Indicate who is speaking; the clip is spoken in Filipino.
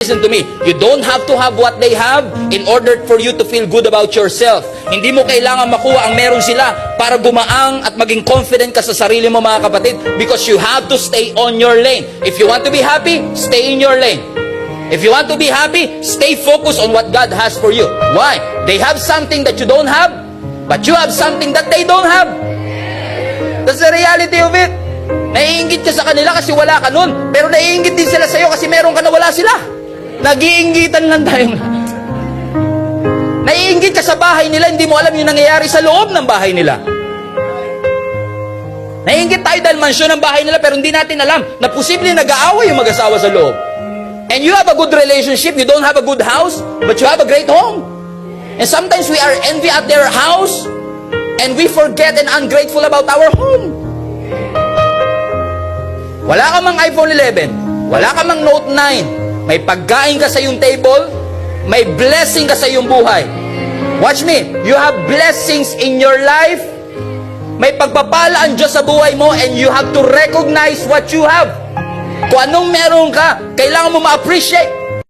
Speaker 1: Listen to me, you don't have to have what they have in order for you to feel good about yourself. Hindi mo kailangan makuha ang meron sila para gumaang at maging confident ka sa sarili mo, mga kapatid, because you have to stay on your lane. If you want to be happy, stay in your lane. If you want to be happy, stay focused on what God has for you. Why? They have something that you don't have, but you have something that they don't have. That's the reality of it. Naiinggit ka sa kanila kasi wala ka nun, pero naiinggit din sila sa'yo kasi meron ka na wala sila. Nag-iinggitan lang tayo. Naiinggit ka sa bahay nila, hindi mo alam yung nangyayari sa loob ng bahay nila. Naiinggit tayo dahil mansyon ang bahay nila, pero hindi natin alam na posible nag-aaway yung mag-asawa sa loob. And you have a good relationship, you don't have a good house, but you have a great home. And sometimes we are envy at their house, and we forget and ungrateful about our home. Wala ka mang iPhone 11, wala ka mang Note 9, may pagkain ka sa iyong table, may blessing ka sa iyong buhay. Watch me, you have blessings in your life, may pagpapala ang Diyos sa buhay mo, and you have to recognize what you have. Kung anong meron ka, kailangan mo ma-appreciate.